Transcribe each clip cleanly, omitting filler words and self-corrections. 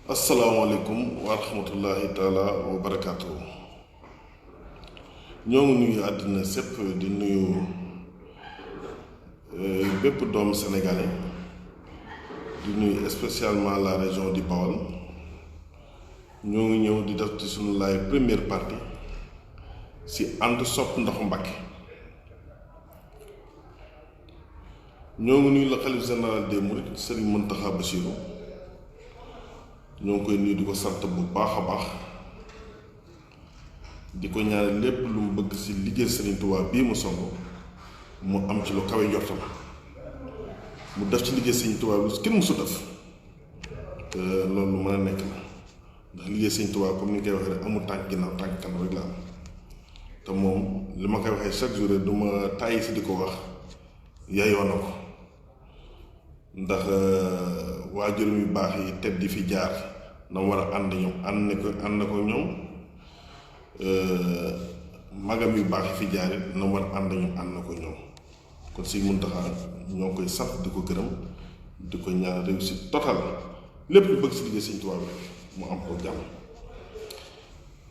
asalaamaaleykum wa rahmatullahi taala wa barakaatu. ñoo ngi nuyu àddina sépp di nuyu bépp doomu sénégalais di nuyu spécialement la région du Bawol. ñoo ngi ñëw di def ci suñu live première partie si ànd sopp ndoxu Mbàkke. ñoo ngi nuyu la xalif général des mourides Serigne Mountakha Bassirou. ñoo ngi koy nuyu di ko sant bu baax a baax di ko ñaanal lépp lu mu bëgg ci liggéey Serigne Touba bii mu song mu am ci lu kawe njortam mu def ci liggéey Serigne Touba lu kenn mësu def te loolu lu mën a nekk la ndax liggéey Serigne Touba comme ni nga koy waxee rek amul tànk ginnaaw tànk kanam rek la am te moom li ma koy waxee chaque jour rek du ma tàyyi si di ko wax yayoo na ko ndax waajuram yu baax yi tedd di fi jaar na war a ànd ñoom ànd ko ñoom magam yu baax yi fi jaar it na war a ànd na ko ñoom kon si Muntaxa ñoo koy sant di ko gërëm di ko ñaan réussite totale lépp lu bëgg si liggéey Sëñ Tuubaa bi mu am ko jàmm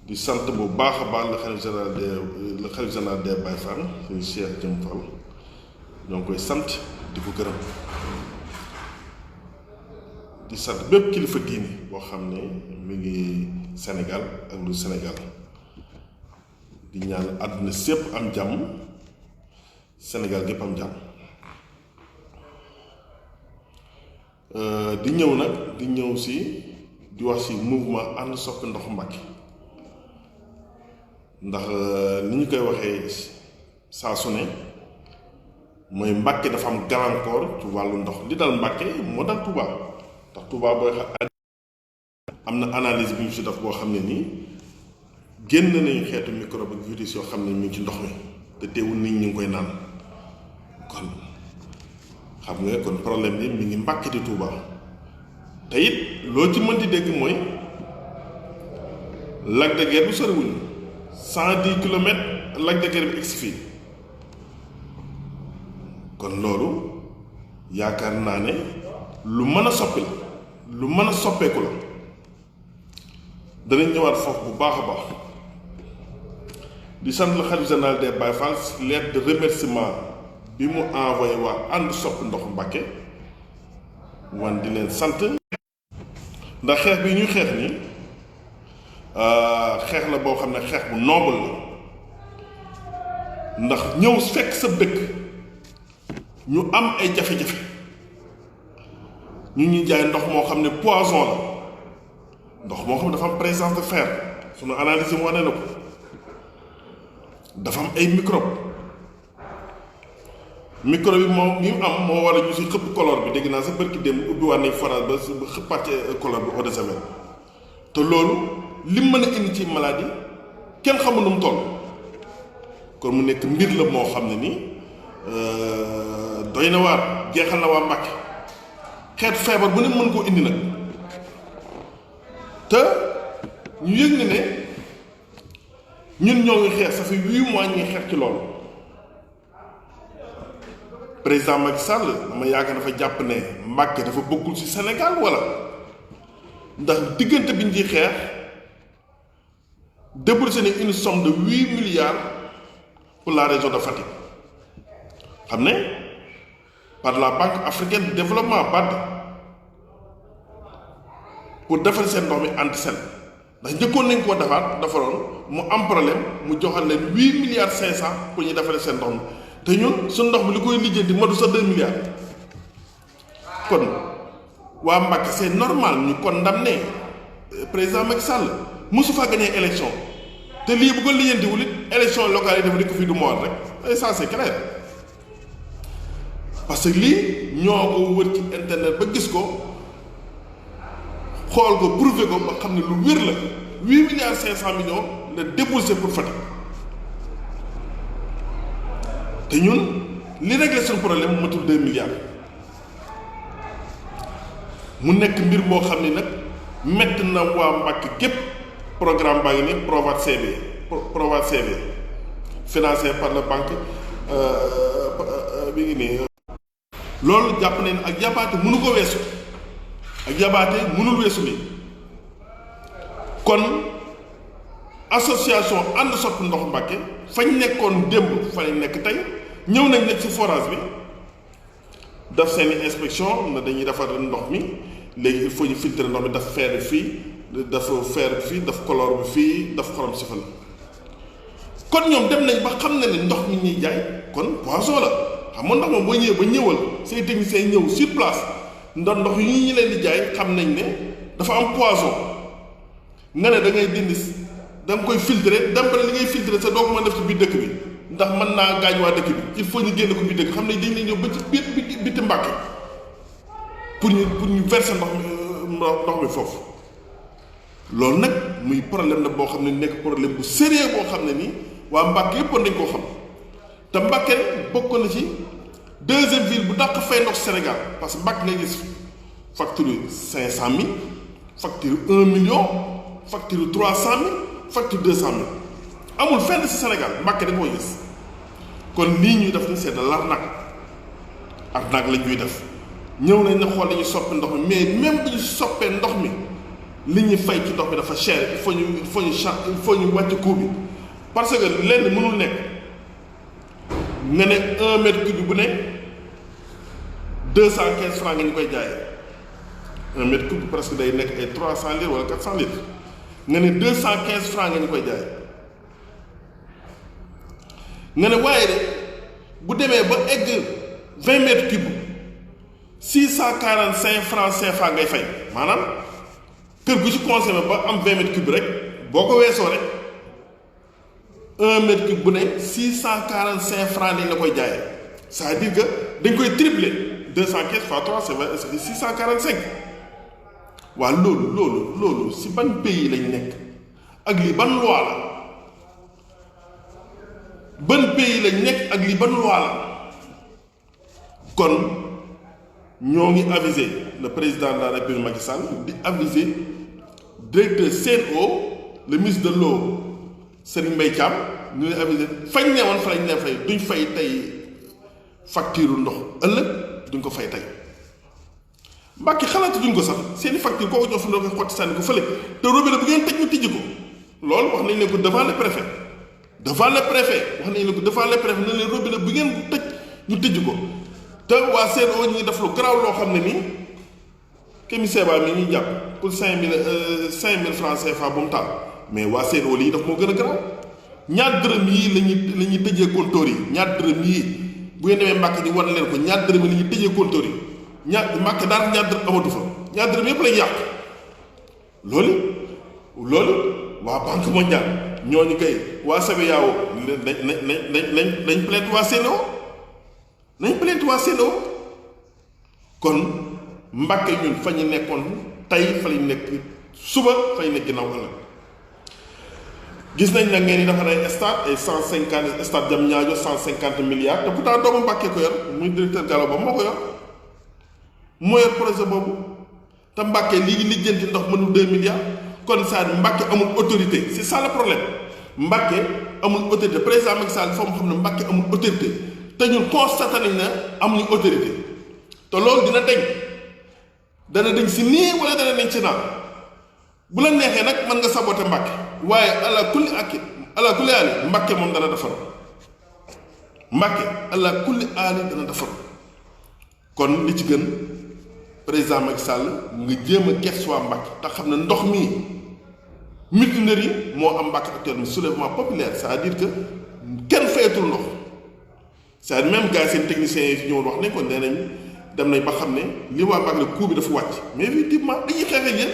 di sant bu baax a baax le xalif général des Baye Fall suñu Cheikh Jëm Fall ñoo ngi koy sant di ko gërëm di sant bépp kilifa diine boo xam ne mi ngi Sénégal ak lu Sénégal di ñaan àdduna sépp am jàmm Sénégal gépp am jàmm di ñëw nag di ñëw si di wax si mouvement ànd soppi ndoxu Mbàkke ndax ni ñu koy waxee saa su ne mooy Mbàkke dafa am gàllankoor ci wàllu ndox li dal Mbàkke moo dal Touba ndax Touba booy am na analyse bi ñu si def boo xam ne nii génn nañu xeetu microbe ak virus yoo xam ne ñu ngi ci ndox mi te teewul nit ñi ngi koy naan kon xam nga kon problème bi mi ngi Mbàkke di Touba te it loo ci mën di dégg mooy Lac de Guiers bu soriwuñu 110 kilomètres Lac de Guiers bi egsi fii kon loolu yaakaar naa ne lu mën a soppi la lu mën a soppeeku la danañ ñëwaat foofu bu baax a baax di sant le khalife général des Baye Fall lettre de remerciement bi mu envoyé waa ànd soppi ndoxu Mbàkke wan di leen sant ndax xeex bi ñuy xeex ni xeex la boo xam ne xeex bu noble la ndax ñëw fekk sa dëkk ñu am ay jafe-jafe ñu ñuy jaay ndox moo xam ne poison la ndox moo xam ne dafa am présence de fer sunu analyse mu wane na ko dafa am ay microbe microbe yi moom yi mu am moo war a ñu si xëpp color bi dégg naa sa bërki dem ubbi waat nañ forage ba xëppaat color bi eau de javel te loolu lim mën a indi ci maladie kenn xamul nu mu toll kon mu nekk mbir la moo xam ne nii doy na waar jeexal na waa Mbàkke xeetu feebar bu ne mën koo indi nag te ñu yëg ni ne ñun ñoo ngi xeex ça fait 8 mois ñuy xeex ci loolu président Macky Sall dama yaakaar dafa jàpp ne Mbàkke dafa bokkul ci Sénégal wala ndax diggante bi ñu ciy xeex déboursé ne une somme de 8 milliards pour la région de Fatick xam ne par la Banque africaine de développement BAD pour defar seen ndox mi Antisel ndax njëkkoon nañ koo defaroon mu am problème mu joxal leen 8 milliards 500 pour ñu defaree seen ndox mi te ñun suñ ndox mi li koy lijjanti matu sa 2 milliards kon waa Mbàkke c'est normal ñu condamné président Macky Sall mosu faa gagné élection te lii bu ko lijjantiwul it élection locale yi dafa nekk fii du mois rek et ça c'est clair parce que lii ñoo ko wër ci internet ba gis ko xool ko prouver ko ba xam ne lu wér la 8 milliards 500 millions la déboursé pour Fatick te ñun li réglé suñu problème matul 2 milliards mu nekk mbir moo xam ni nag mett na waa Mbàkke gépp programme baa ngi ne Provat CV financé par la banque bi ngi nii loolu jàpp nañ ak jabaate mënu ko weesu ak jabaate mënul weesu li kon association ànd soppi ndox Mbàkke fañ nekkoon démb fa lañ nekk tey ñëw nañ nekk ci forage bi daf seeni inspection na dañuy defar ndox mi léegi il faut ñu filtrer ndox mi daf fer bi fii daf fer bi fii daf chlore bi fii daf xorom si fa la kon ñoom dem nañ ba xam ne ndox mi ñuy jaay kon poison la xam nga ndox moom boo ñëwee ba ñëwal say techniciens ñëw sur place ndox yi ñu leen di jaay xam nañ ne dafa am poison nga ne da ngay dindi da nga koy filtrer dem ba li ngay filtrer sa doo ko mën def ci biir dëkk bi ndax mën naa gaañ waa dëkk bi il faut ñu génn ko biir dëkk xam ne dañ leen ñëw ba ci biir biti Mbàkke pour ñu verser ndox mi foofu loolu nag muy problème la boo xam ne nekk problème bu sérieux boo xam ne nii waa Mbàkke yëpp dañ koo xam te Mbàkke bokk na ci deuxième ville bu dàq fay ndox Sénégal parce que Mbàkke ngay gis facture 500 000 facture 1 million facture 300 000 facture 200 000 amul fenn ci Sénégal Mbàkke da koy gis kon lii ñuy def ni c'est de l'arnaque lañ ñuy def ñëw nañ na xool dañuy soppi ndox mi mais même bu ñu soppee ndox mi li ñuy fay ci ndox mi dafa cher il faut ñu wàcc coût bi parce que lenn mënul nekk nga ne 1 mètre cube bu ne 215 francs nga ñu koy jaayee 1 mètre cube presque day nekk ay 300 litres wala 400 litres nga ne 215 francs nga ñu koy jaayee nga ne waaye de bu demee ba egg 20 mètres cube 645 francs CFA ngay fay maanaam kër gu ci consommé ba am 20 mètres cube rek boo ko weesoo rek 1 mètre cube bu ne 645 francs lañ la koy jaayee c'est-à-dire que dañ koy tripler 215 fois 3 c'est 645 waa loolu si ban pays lañ nekk ak lii ban loi la ban pays lañ nekk ak lii ban loi la kon ñoo ngi aviser le président de la République Macky Sall di aviser directeur CNO le ministre de l'eau Serigne Mbaye Thiam ñu ngi aviser fañ ne woon fa lañ ne fay duñ fay tey facture ndox ëllëg duñ ko fay tey Mbàkke xalaatu duñ ko sax seeni facture kooku ñoo fa ndox ko xotti sànni ko fële te robinet bu ngeen tëj ñu tijji ko loolu wax nañ leen ko devant le préfet wax nañ leen ko devant le préfet ne leen robinet bu ngeen tëj ñu tijji ko te waa CNO ñi def lu garaaw loo xam ne nii Kémi Séba mi ñuy jàpp pour 5000 francs CFA bu mu taal mais waa CNO lii daf moo gën a garaaw ñaar dërëm yii la ñuy tëjee compteur yi ñaar dërëm yii bu ngeen demee Mbàkke ñu war leen ko ñaar dërëm yi la ñuy tëjee compteur yi Mbàkke daal ñaar dërëm amatu fa ñaar dërëm yëpp lañ yàq loolu waa Banque mondiale ñooñu kay waa CBAO nañ plainte waa CNO nañ plainte waa CNO kon Mbàkke ñun fa ñu nekkoon tey fa lañ nekk suba fa ñu nekk ginnaaw ëllëg gis nañ nag ngeen di defar ay stade ay 150 stade Diamniadio 150 milliards te pourtant doomu Mbàkke ko yor muy directeur Gallo Ba moo ko yor moo yor projet boobu te Mbàkke lii lijjanti ndox mënul 2 milliards kon saa Mbàkke amul autorité c'est ça le problème Mbàkke amul autorité président Macky Sall foo mu xam ne Mbàkke amul autorité te ñun constaté nañ ne amuñu autorité te loolu dana dañ si nii wala dana dañ si naan bu la neexee nag mën nga saboté Mbàkke waaye ala kulli aali Mbàkke moom dana defar Mbàkke ala kulli aali dana defar kon li ci gën président Macky Sall nga jéem a gëstu waa Mbàkke te xam ne ndox mii mutinerie yi moo am Mbàkke actuellement soulèvement populaire c'est-à-dire que kenn fayatul ndox c'est-à-dire même gars seen techniciens yi fi ñëwoon wax nañ ko nee nañ dem nañ ba xam ne li waa Mbàkke la coût bi dafa wàcc mais effectivement dañuy xeex ak yéen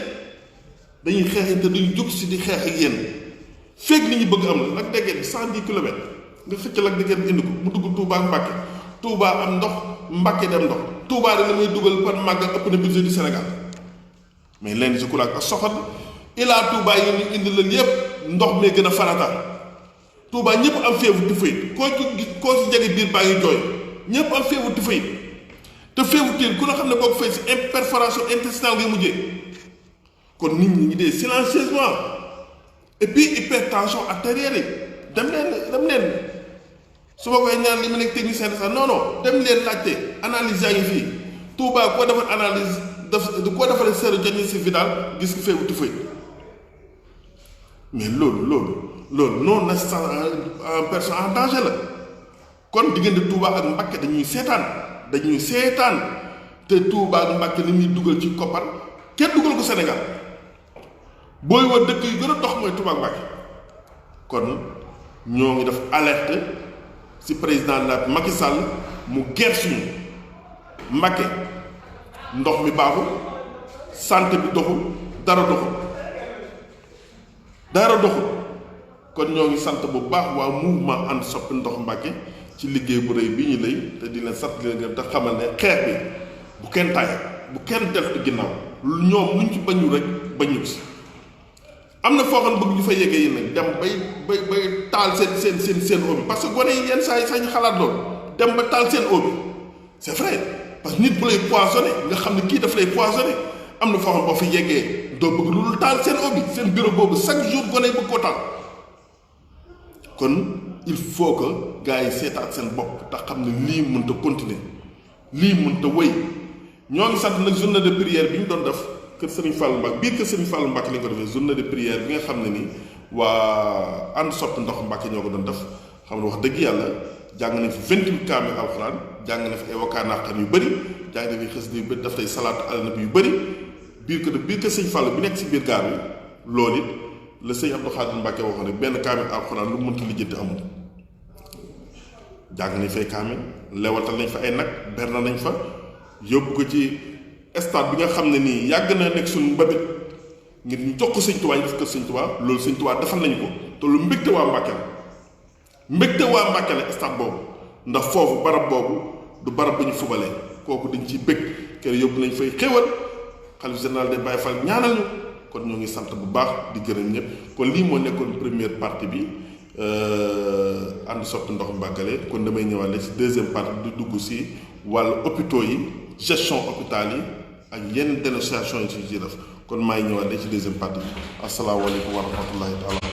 dañuy xeex te duñu jóg si di xeex ak yéen feeg li ñu bëgg am la Lac de Guiers 110 kilomètres nga xëcc Lac de Guiers indi ko mu dugg Touba ak Mbàkke Touba am ndox Mbàkke dem ndox Touba da la muy dugal par màggal ëpp na budget du Sénégal mais leen si kulaak ak soxal ilaa Touba yi ñu indi leen yépp ndox mee gën a farata Touba ñëpp am feewu typhoïde koo si jege biir baa ngi jooy ñëpp am feewu typhoïde te feewu tiin ku la xam ne boo ko fay si perforation intestinale ngay mujjee kon nit ñi dee silencieusement et puis hypertension artérielle yi dem leen su ma koy ñaan li mu nekk technicien de sax non dem leen laajte analyse yaa ngi fii Touba koo defal analyse koo defalee séro diagnostic bi daal gis nga feewu typhoïde mais loolu non assistance en personne en danger la. kon diggante Touba ak Mbacké dañuy seetaan te Touba ak Mbacké li ñuy dugal ci koppar kenn dugal ko Sénégal booy war dëkk yu gën a dox mooy Touba ak Mbacké kon ñoo ngi def alerte ci président la Macky Sall mu gersu ñu Mbacké ndox mi baaxul santé bi doxul dara doxul kon ñoo ngi sant bu baax waa mouvement ànd soppi ndox Mbacké ci liggéey bu rëy bi ñu lay te di leen sant leen te xamal ne xeex bi bu kenn taay bu kenn deltu ginnaaw ñoom luñ ci bañu rek bañu ci am na foo xam ne bëgg ñu fa yeggee yi nag dem bay taal seen eau bi parce que gone yi yenn saa yi sax ñu xalaat loolu dem ba taal seen eau bi c'est vrai parce que nit bu lay poissonné nga xam ne kii daf lay poissonné am na foo xam boo fi yeggee doo bëgg lu taal seen eau bi seen bureau boobu chaque jour gone yi bëgg koo taal kon il faut que gars yi seetaat seen bopp te xam ne lii mënta continuer lii mënta wëy ñoo ngi sant nag journée de prière bi ñu doon def kër Serigne Fallou Mbacké biir kër Serigne Fallou Mbacké la ñu ko defee journée de prière bi nga xam ne ni waa ànd soppi ndox Mbacké ñoo ko doon def xam ne wax dëgg yàlla jàng nañ fi 28 kaamil alxuraan jàng na fi ay wakaanaaxtan yu bëri jàng na fi xës yu bëri daf tey salaatu ala nabi yu bëri biir kër Serigne Fallou bi nekk si biir gaar bi loolu it la sëñ Abdou Khadir Mbacké waxoon ne benn kaamil alxuraan lu mënta lijjanti amul jàng nañ fay kaamil lewatal nañ fa ay nag berna nañ fa yóbbu ko ci stade bi nga xam ne nii yàgg na nekk suñu mbabit ngir ñu jox ko sëñ Tuubaa ñu def ko sëñ Tuubaa loolu sëñ Tuubaa defal nañu ko te lu mbégte waa Mbacké la stade boobu ndax foofu barab boobu du barab ba ñu fubalee kooku dañ ciy bég kër yóbbu nañ fay xéwal xalifa général des Baye Fall ñaanal ñu kon ñoo ngi sant bu baax di gërëm ñëpp kon lii moo nekkoon première partie bi ànd soppi ndox Mbacké kon damay ñëwaale ci deuxième partie di dugg ci wàllu hôpitaux yi gestion hôpital yi ak yenn dénonciation yi ci def kon maa ngi ñëwaale ci deuxième partie bi asalaamaaleykum wa rahmatullahi taala